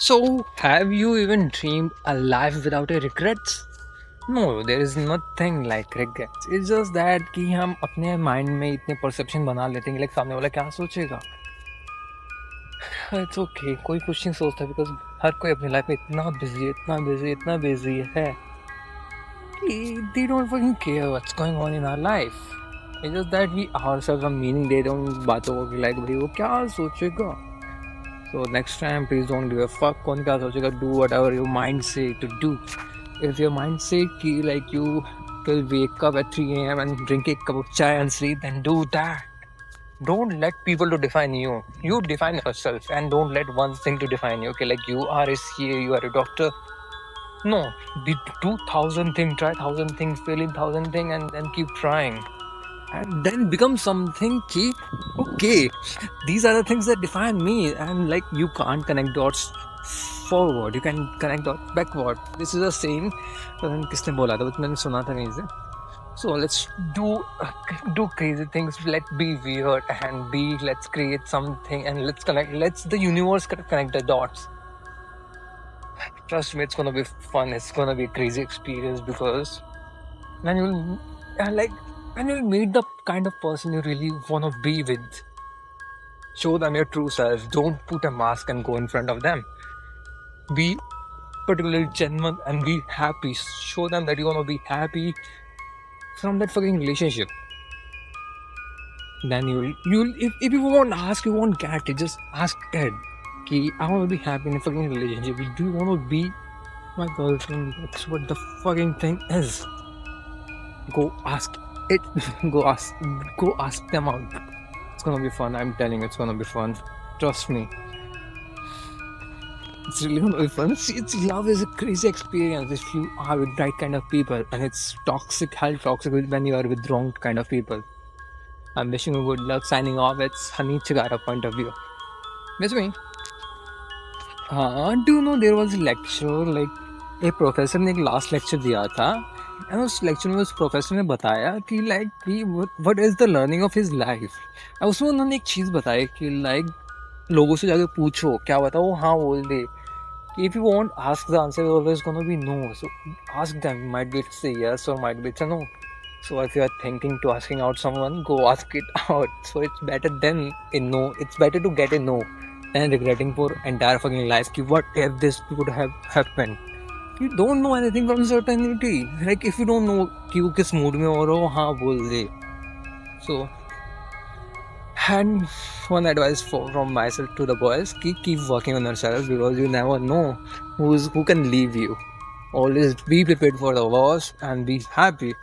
So, have you even dreamed a life without a regrets? No, there is nothing like regrets. It's just that कि हम अपने mind में इतने perception बना लेते हैं कि लाइक सामने वाला क्या सोचेगा. इट्स ओके, कोई कुछ नहीं सोचता बिकॉज हर कोई अपनी लाइफ में इतना बिजी है कि they don't fucking care what's going on in our life. It's just that we ourselves are meaning दे रहे हैं उन बातों को कि लाइक भाई वो क्या सोचेगा. So next time, please don't give a fuck. कौन क्या सोचेगा? Do whatever your mind say to do. If your mind say कि like you will wake up at 3 a.m. and drink a cup of chai and sleep, then do that. Don't let people to define you. You define yourself, and don't let one thing to define you. Okay, like you are a CA, you are a doctor. No, do thousand things, try thousand things, fail in thousand things, and then keep trying. And then become something cheap. Okay, these are the things that define me, and like you can't connect dots forward, you can connect dots backward. This is a saying. किसने बोला था? मैंने सुना था कहीं से. So let's do crazy things. Let's be weird and be. Let's create something and let's connect. Let's the universe connect the dots. Trust me, it's gonna be fun. It's gonna be a crazy experience because when you'll like when you'll meet the kind of person you really wanna be with. Show them your true self. Don't put a mask and go in front of them. Be particularly genuine and be happy. Show them that you wanna be happy from that fucking relationship. Then you'll if you won't ask, you won't get it. Just ask Ed. Ki, I wanna be happy in a fucking relationship. Do you wanna be my girlfriend? That's what the fucking thing is. Go ask it. Go ask them out. It's gonna be fun. I'm telling you, it's gonna be fun. Trust me. It's really gonna be fun. See, love is a crazy experience if you are with right kind of people, and it's toxic, hell toxic when you are with wrong kind of people. I'm wishing you good luck. Signing off. It's Honey Chigara point of view. Miss me? Do you know there was a lecture like a professor ने एक last lecture दिया था, and उस lecture में उस professor ने बताया कि like कि what is the learning of his life. और उसमें उन्होंने एक चीज़ बताई कि like लोगों से जाके पूछो क्या बताओ वो हाँ बोल दे. If you won't ask, the answer is always gonna be no. So ask them. Might be it's a yes or might be it's a no. So if you are thinking to asking out someone, go ask it out. So it's better than a no. It's better to get a no than regretting for entire fucking life. Ki what if this would have happened? You don't know anything from certainty. Like if you don't know कि वो किस mood में हो रहा हो, हाँ बोल दे. So and one advice from myself to the boys: keep working on yourself because you never know who can leave you. Always be prepared for the worst and be happy